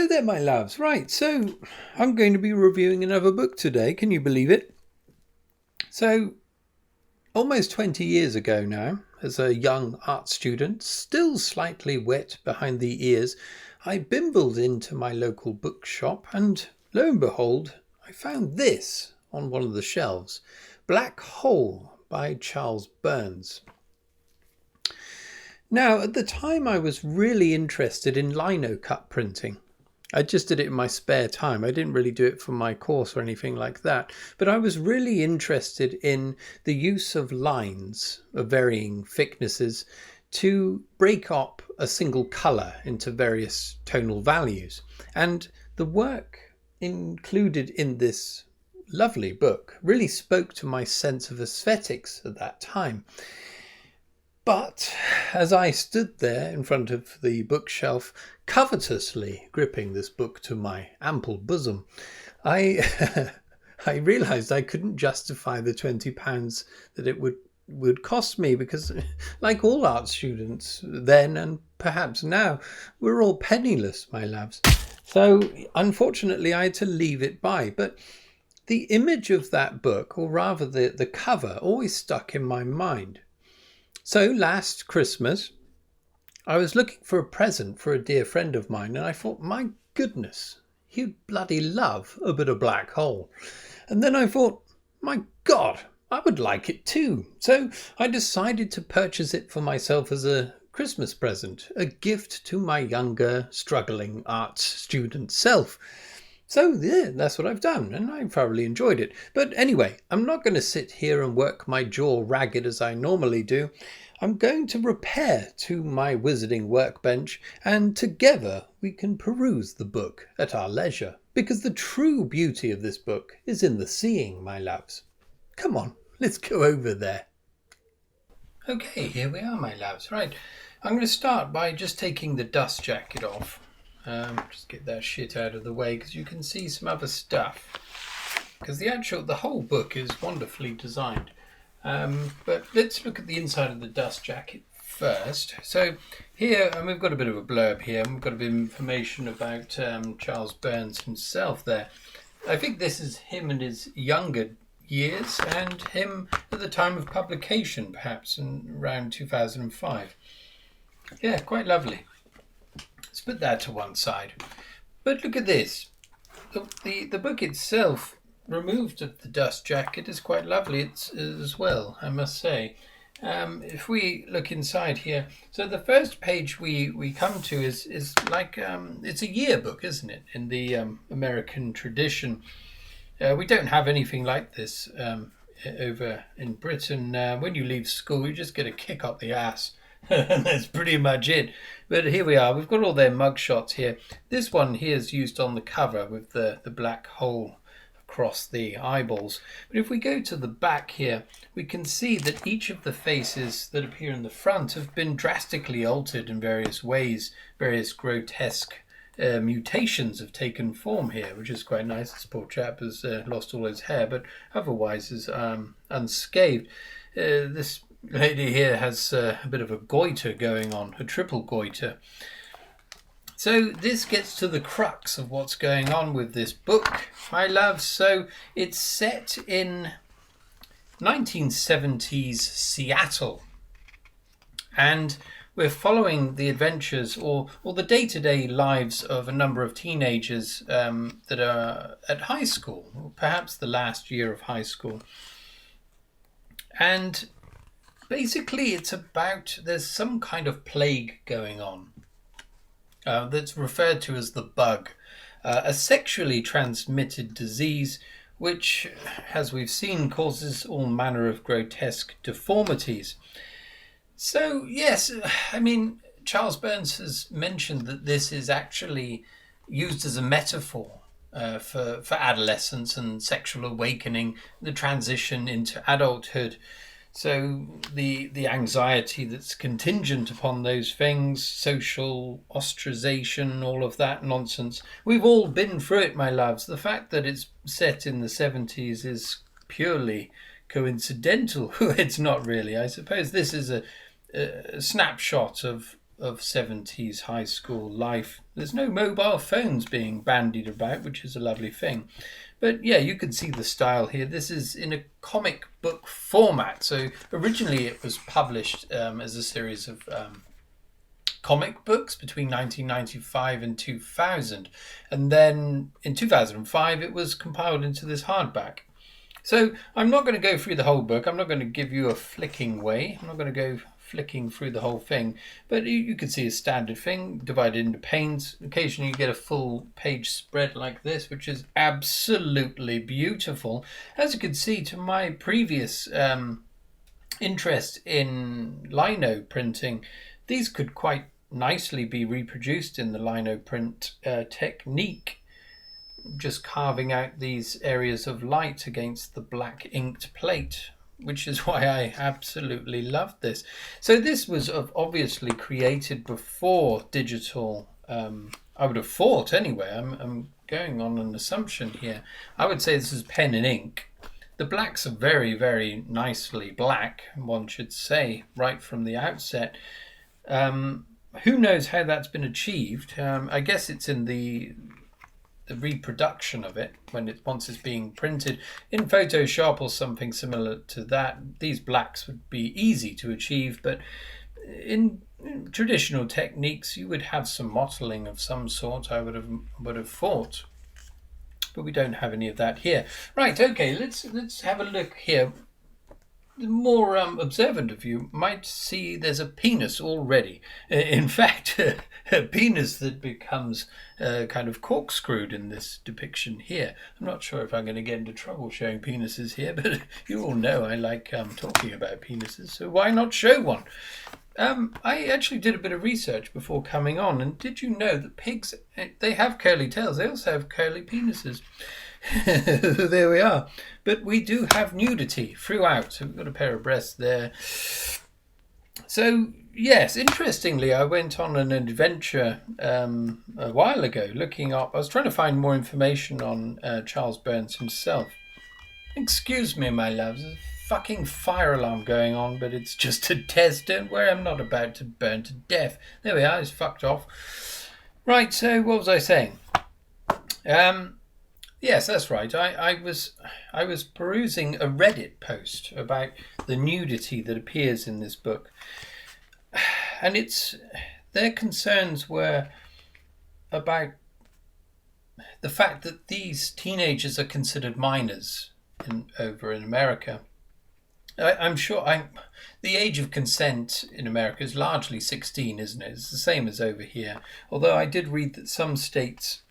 Hello there, my loves. Right, so I'm going to be reviewing another book today. Can you believe it? So, almost 20 years ago now, as a young art student, still slightly wet behind the ears, I bimbled into my local bookshop and lo and behold, I found this on one of the shelves. Black Hole by Charles Burns. Now, at the time I was really interested in lino cut printing. I just did it in my spare time. I didn't really do it for my course or anything like that. But I was really interested in the use of lines of varying thicknesses to break up a single colour into various tonal values. And the work included in this lovely book really spoke to my sense of aesthetics at that time. But as I stood there in front of the bookshelf, covetously gripping this book to my ample bosom, I I realised I couldn't justify the £20 that it would cost me because, like all art students then and perhaps now, we're all penniless, my loves. So unfortunately, I had to leave it by. But the image of that book, or rather the cover, always stuck in my mind. So last Christmas, I was looking for a present for a dear friend of mine, and I thought, my goodness, he'd bloody love a bit of Black Hole. And then I thought, my God, I would like it too. So I decided to purchase it for myself as a Christmas present, a gift to my younger, struggling art student self. So yeah, that's what I've done, and I thoroughly enjoyed it. But anyway, I'm not going to sit here and work my jaw ragged as I normally do. I'm going to repair to my wizarding workbench, and together we can peruse the book at our leisure. Because the true beauty of this book is in the seeing, my loves. Come on, let's go over there. Okay, here we are, my loves. Right, I'm going to start by just taking the dust jacket off. Just get that shit out of the way because you can see some other stuff. Because the whole book is wonderfully designed. But let's look at the inside of the dust jacket first. So here, and we've got a bit of a blurb here, and we've got a bit of information about Charles Burns himself there. I think this is him in his younger years and him at the time of publication, perhaps in around 2005. Yeah, quite lovely. Let's put that to one side. But look at this. The book itself, removed of the dust jacket, is quite lovely as well, I must say. If we look inside here, so the first page we come to is like, it's a yearbook, isn't it, in the American tradition. We don't have anything like this over in Britain. When you leave school, you just get a kick up the ass. And that's pretty much it. But here we are. We've got all their mugshots here. This one here is used on the cover with the black hole across the eyeballs. But if we go to the back here, we can see that each of the faces that appear in the front have been drastically altered in various ways. Various grotesque mutations have taken form here, which is quite nice. This poor chap has lost all his hair, but otherwise is unscathed. This lady here has a bit of a goiter going on, a triple goiter. So this gets to the crux of what's going on with this book, my loves. So it's set in 1970s Seattle, and we're following the adventures or the day-to-day lives of a number of teenagers that are at high school, or perhaps the last year of high school. And basically it's about, there's some kind of plague going on that's referred to as the bug, a sexually transmitted disease which, as we've seen, causes all manner of grotesque deformities. So yes, I mean, Charles Burns has mentioned that this is actually used as a metaphor for adolescence and sexual awakening, the transition into adulthood. So the anxiety that's contingent upon those things, social ostracization, all of that nonsense. We've all been through it, my loves. The fact that it's set in the 70s is purely coincidental. It's not really. I suppose this is a snapshot of of 70s high school life. There's no mobile phones being bandied about, which is a lovely thing. But yeah, you can see the style here. This is in a comic book format. So originally it was published as a series of comic books between 1995 and 2000. And then in 2005 it was compiled into this hardback. So I'm not going to go through the whole book. I'm not going to give you a flicking way. I'm not going to go flicking through the whole thing. But you can see a standard thing divided into panes. Occasionally you get a full page spread like this, which is absolutely beautiful. As you can see, to my previous interest in lino printing, these could quite nicely be reproduced in the lino print technique. Just carving out these areas of light against the black inked plate, which is why I absolutely loved this. So this was obviously created before digital. I would have thought anyway. I'm going on an assumption here. I would say this is pen and ink. The blacks are very, very nicely black, one should say, right from the outset. Who knows how that's been achieved? I guess it's in the reproduction of it once it's being printed in Photoshop or something similar to that. These blacks would be easy to achieve, but in traditional techniques you would have some mottling of some sort, I would have thought, but we don't have any of that here. Right, okay, let's have a look here. The more observant of you might see there's a penis already. In fact, a penis that becomes kind of corkscrewed in this depiction here. I'm not sure if I'm going to get into trouble showing penises here, but you all know I like talking about penises, so why not show one? I actually did a bit of research before coming on, and did you know that pigs, they have curly tails, they also have curly penises. There we are. But we do have nudity throughout. So we've got a pair of breasts there. So yes, interestingly, I went on an adventure a while ago looking up. I was trying to find more information on Charles Burns himself. Excuse me, my loves. There's a fucking fire alarm going on, but it's just a test. Don't worry, I'm not about to burn to death. There we are. It's fucked off. Right. So what was I saying? Yes, that's right. I was perusing a Reddit post about the nudity that appears in this book, and their concerns were about the fact that these teenagers are considered minors over in America. I'm sure the age of consent in America is largely 16, isn't it? It's the same as over here. Although I did read that some states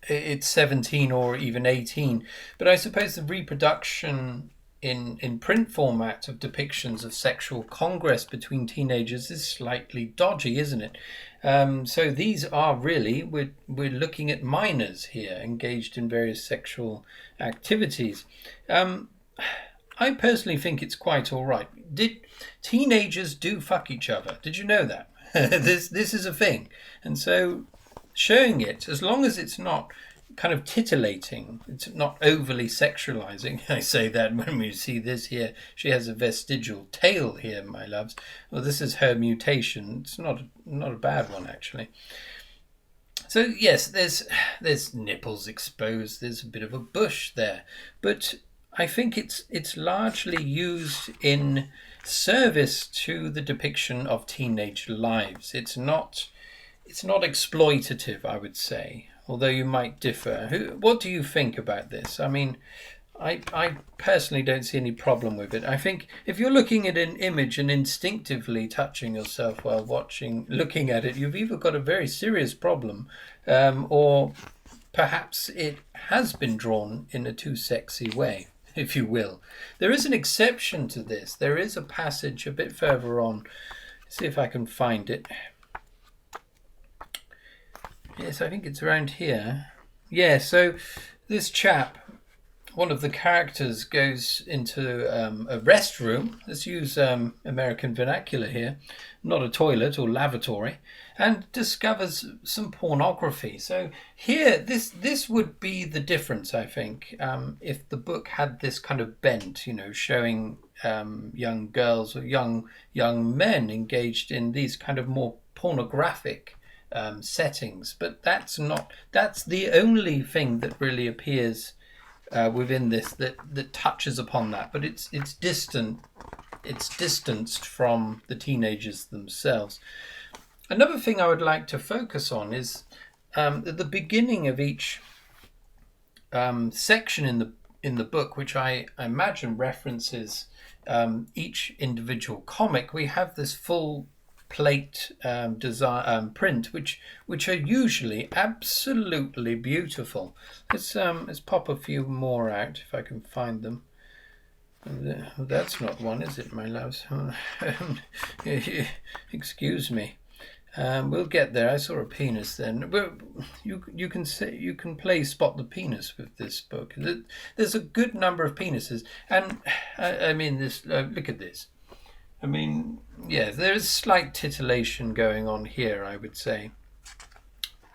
it's 17 or even 18. But I suppose the reproduction in print format of depictions of sexual congress between teenagers is slightly dodgy, isn't it? So these are really, we're looking at minors here engaged in various sexual activities. I personally think it's quite all right. Teenagers do fuck each other? Did you know that? This is a thing. And so showing it, as long as it's not kind of titillating, it's not overly sexualizing. I say that when we see this here, she has a vestigial tail here, my loves. Well, this is her mutation. It's not a bad one, actually. So yes, there's nipples exposed. There's a bit of a bush there, but I think it's largely used in service to the depiction of teenage lives. It's not exploitative, I would say, although you might differ. What do you think about this? I mean, I personally don't see any problem with it. I think if you're looking at an image and instinctively touching yourself while looking at it, you've either got a very serious problem, or perhaps it has been drawn in a too sexy way, if you will. There is an exception to this. There is a passage a bit further on. See if I can find it. Yes, I think it's around here. Yeah, so this chap, one of the characters, goes into a restroom. Let's use American vernacular here, not a toilet or lavatory, and discovers some pornography. So here, this would be the difference, I think, if the book had this kind of bent, showing young girls or young men engaged in these kind of more pornographic settings. But that's the only thing that really appears within this that touches upon that. But it's distanced from the teenagers themselves. Another thing I would like to focus on is at the beginning of each section in the book, which I imagine references each individual comic. We have this full plate design print, which are usually absolutely beautiful. Let's pop a few more out if I can find them. That's not one, is it, my loves? Excuse me. We'll get there. I saw a penis then. You can play spot the penis with this book. There's a good number of penises, and I mean this. Look at this. I mean, yeah, there is slight titillation going on here, I would say.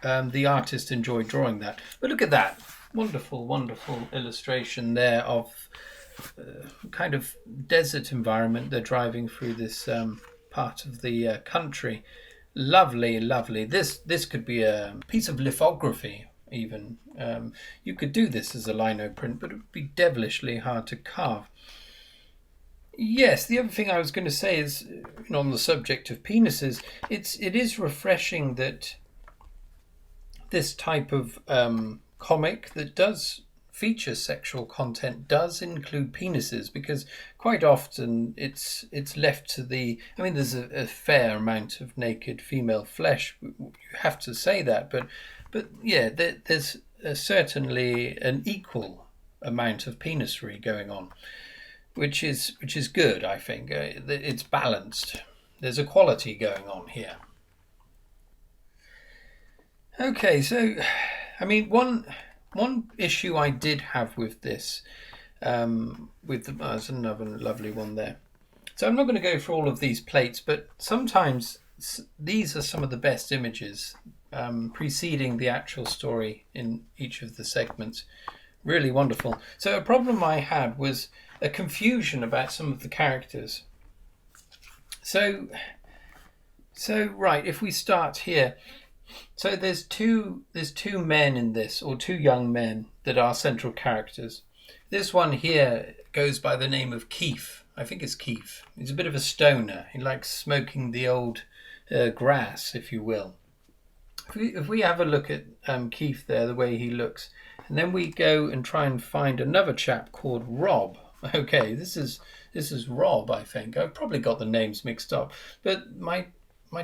The artist enjoyed drawing that, but look at that wonderful, wonderful illustration there of kind of desert environment. They're driving through this part of the country. Lovely, lovely. This could be a piece of lithography even. You could do this as a lino print, but it would be devilishly hard to carve. Yes, the other thing I was going to say is, on the subject of penises, it is refreshing that this type of comic that does feature sexual content does include penises, because quite often it's left to there's a fair amount of naked female flesh, you have to say that, but yeah, there's certainly an equal amount of penisry going on, which is good. I think it's balanced. There's a quality going on here. Okay, so I mean, one issue I did have with this, there's another lovely one there. So I'm not going to go through all of these plates, but sometimes these are some of the best images preceding the actual story in each of the segments. Really wonderful. So a problem I had was a confusion about some of the characters. So right, if we start here. So there's two men in this, or two young men that are central characters. This one here goes by the name of Keith. I think it's Keith. He's a bit of a stoner. He likes smoking the old grass, if you will. If we have a look at Keith there, the way he looks, and then we go and try and find another chap called Rob. Okay, this is Rob, I think. I've probably got the names mixed up, but my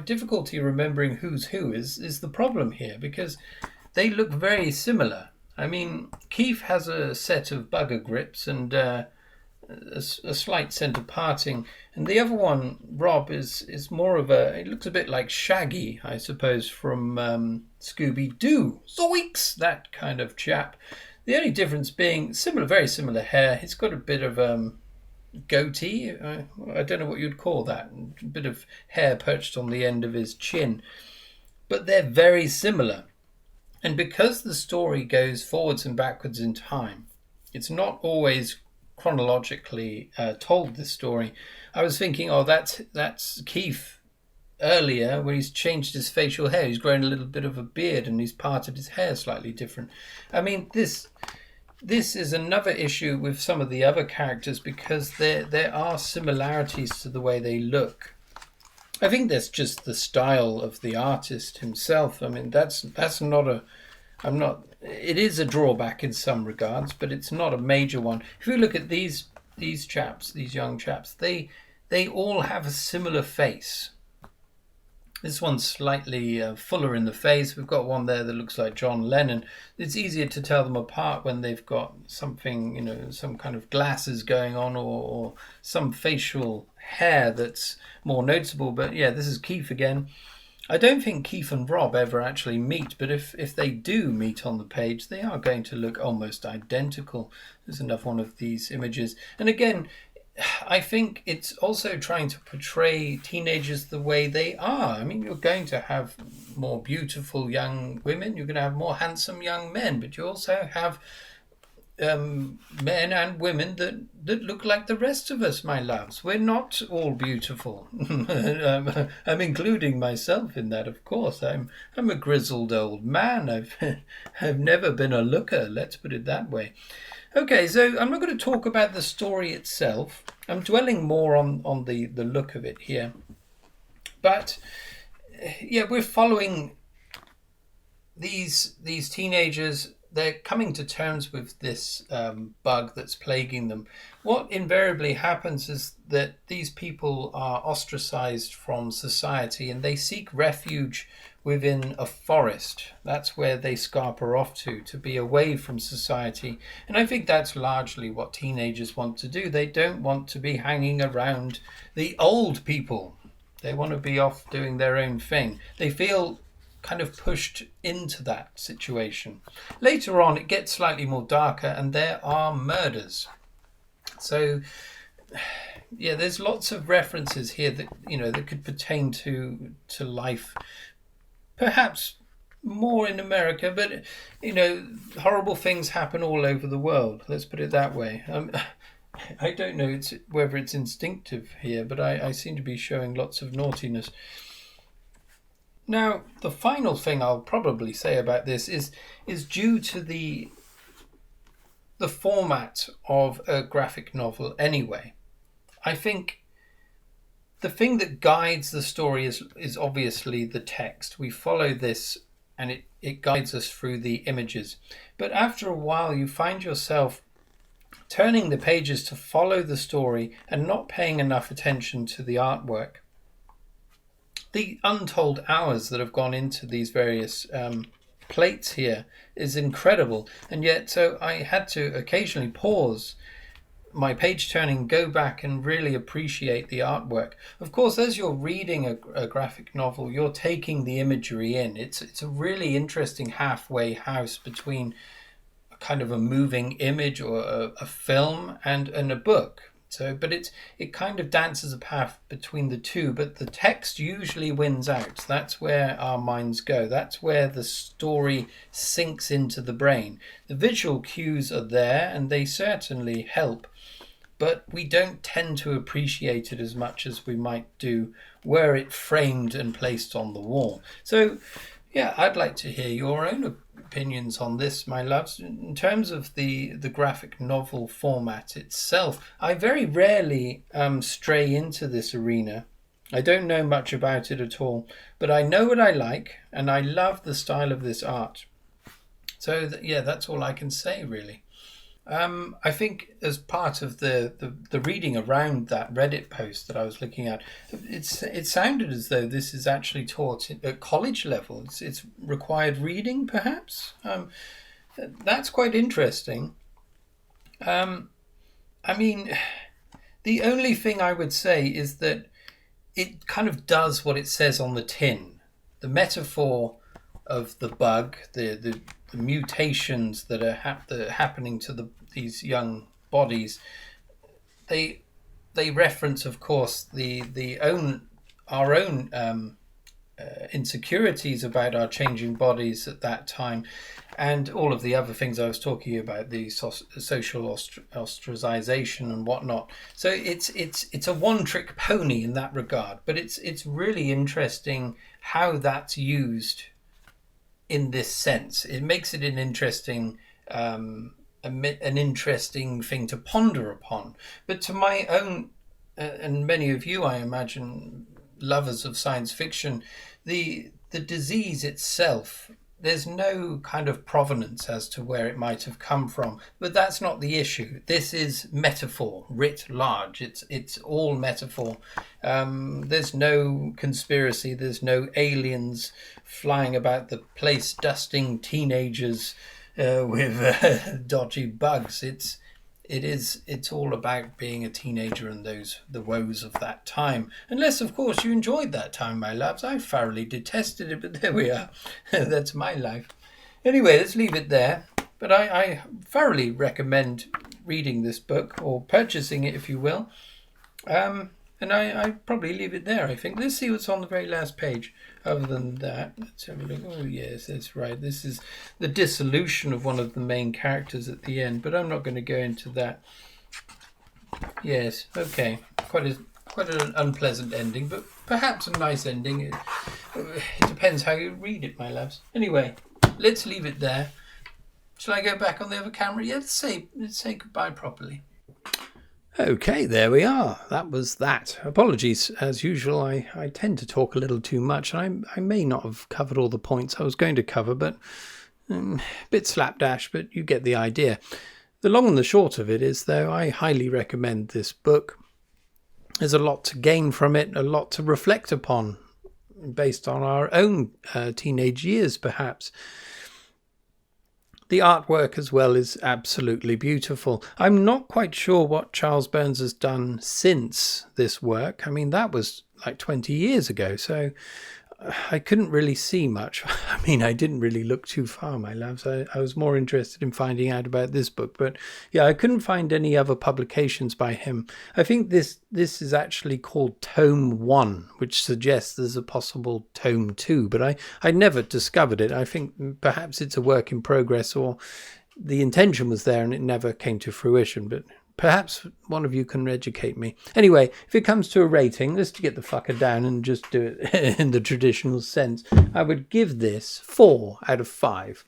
difficulty remembering who's who is the problem here, because they look very similar. I mean, Keith has a set of bugger grips and a slight centre parting, and the other one, Rob, is more of it looks a bit like Shaggy, I suppose, from Scooby-Doo. Zoinks! That kind of chap. The only difference being very similar hair. He's got a bit of goatee, I don't know what you'd call that, a bit of hair perched on the end of his chin, but they're very similar. And because the story goes forwards and backwards in time, it's not always chronologically told, this story. I was thinking, that's Keith earlier, when he's changed his facial hair. He's grown a little bit of a beard and he's parted his hair slightly different. I mean, this is another issue with some of the other characters, because there are similarities to the way they look. I think that's just the style of the artist himself. I mean, it is a drawback in some regards, but it's not a major one. If you look at these young chaps, they all have a similar face. This one's slightly fuller in the face. We've got one there that looks like John Lennon. It's easier to tell them apart when they've got something, some kind of glasses going on, or some facial hair that's more noticeable. But yeah, this is Keith again. I don't think Keith and Rob ever actually meet, but if they do meet on the page, they are going to look almost identical. There's another one of these images. And again, I think it's also trying to portray teenagers the way they are. I mean, you're going to have more beautiful young women, you're going to have more handsome young men, but you also have men and women that look like the rest of us, my loves. We're not all beautiful. I'm including myself in that, of course. I'm a grizzled old man. I've never been a looker. Let's put it that way. Okay, so I'm not going to talk about the story itself. I'm dwelling more on the look of it here. But yeah, we're following these teenagers. They're coming to terms with this bug that's plaguing them. What invariably happens is that these people are ostracized from society and they seek refuge within a forest. That's where they scarper off to be away from society. And I think that's largely what teenagers want to do. They don't want to be hanging around the old people. They want to be off doing their own thing. They feel kind of pushed into that situation. Later on, it gets slightly more darker, and there are murders. So, yeah, there's lots of references here that that could pertain to life, perhaps more in America, but horrible things happen all over the world. Let's put it that way. I don't know whether it's instinctive here, but I seem to be showing lots of naughtiness. Now, the final thing I'll probably say about this is due to the format of a graphic novel anyway. I think the thing that guides the story is obviously the text. We follow this and it guides us through the images. But after a while, you find yourself turning the pages to follow the story and not paying enough attention to the artwork. The untold hours that have gone into these various plates here is incredible. And yet, so I had to occasionally pause my page turning, go back and really appreciate the artwork. Of course, as you're reading a graphic novel, you're taking the imagery in. It's a really interesting halfway house between a kind of a moving image or a film and a book. So, but it kind of dances a path between the two, but the text usually wins out. That's where our minds go. That's where the story sinks into the brain. The visual cues are there and they certainly help, but we don't tend to appreciate it as much as we might do were it framed and placed on the wall. So, yeah, I'd like to hear your own opinions on this, my loves. In terms of the graphic novel format itself, I very rarely stray into this arena. I don't know much about it at all, but I know what I like, and I love the style of this art. So, yeah, that's all I can say, really. I think as part of the reading around that Reddit post that I was looking at, it sounded as though this is actually taught at college level. It's required reading, perhaps. That's quite interesting. I mean, the only thing I would say is that it kind of does what it says on the tin. The metaphor of the bug, the mutations that are happening to these young bodies, they reference, of course, our own insecurities about our changing bodies at that time, and all of the other things I was talking about, the social ostracization and whatnot. So it's a one-trick pony in that regard, but it's really interesting how that's used in this sense. It makes it an interesting thing to ponder upon. But to my own and many of you, I imagine, lovers of science fiction, the disease itself, there's no kind of provenance as to where it might have come from, but that's not the issue. This is metaphor writ large. It's all metaphor. There's no conspiracy. There's no aliens flying about the place dusting teenagers with dodgy bugs. It's all about being a teenager and the woes of that time. Unless, of course, you enjoyed that time, my loves. I thoroughly detested it, but there we are. That's my life. Anyway, let's leave it there. But I thoroughly recommend reading this book, or purchasing it, if you will. And I probably leave it there, I think. Let's see what's on the very last page. other than that, let's have a look. Oh yes, that's right. This is the dissolution of one of the main characters at the end, but I'm not going to go into that. Yes, okay. Quite an unpleasant ending, but perhaps a nice ending. It depends how you read it, my loves. Anyway, let's leave it there. Shall I go back on the other camera? Yeah, let's say goodbye properly. Okay, there we are. That was that. Apologies, as usual. I tend to talk a little too much. I may not have covered all the points I was going to cover, but a bit slapdash, but you get the idea. The long and the short of it is, though, I highly recommend this book. There's a lot to gain from it, a lot to reflect upon, based on our own teenage years, perhaps. The artwork as well is absolutely beautiful. I'm not quite sure what Charles Burns has done since this work. I mean, that was like 20 years ago, so I couldn't really see much. I mean, I didn't really look too far, my loves. I was more interested in finding out about this book. But yeah, I couldn't find any other publications by him. I think this is actually called Tome 1, which suggests there's a possible Tome 2. But I never discovered it. I think perhaps it's a work in progress, or the intention was there and it never came to fruition. But perhaps one of you can educate me. Anyway, if it comes to a rating, let's get the fucker down and just do it in the traditional sense. I would give this 4 out of 5.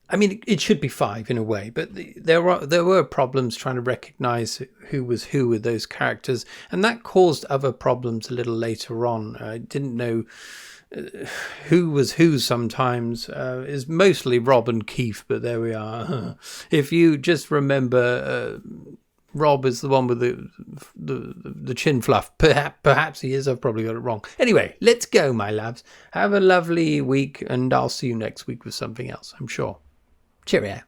I mean, it should be 5 in a way, but there were problems trying to recognize who was who with those characters, and that caused other problems a little later on. I didn't know who was who sometimes. Is mostly Rob and Keith, but there we are. If you just remember, Rob is the one with the chin fluff. Perhaps he is. I've probably got it wrong. Anyway, let's go, my lads. Have a lovely week, and I'll see you next week with something else, I'm sure. Cheerio.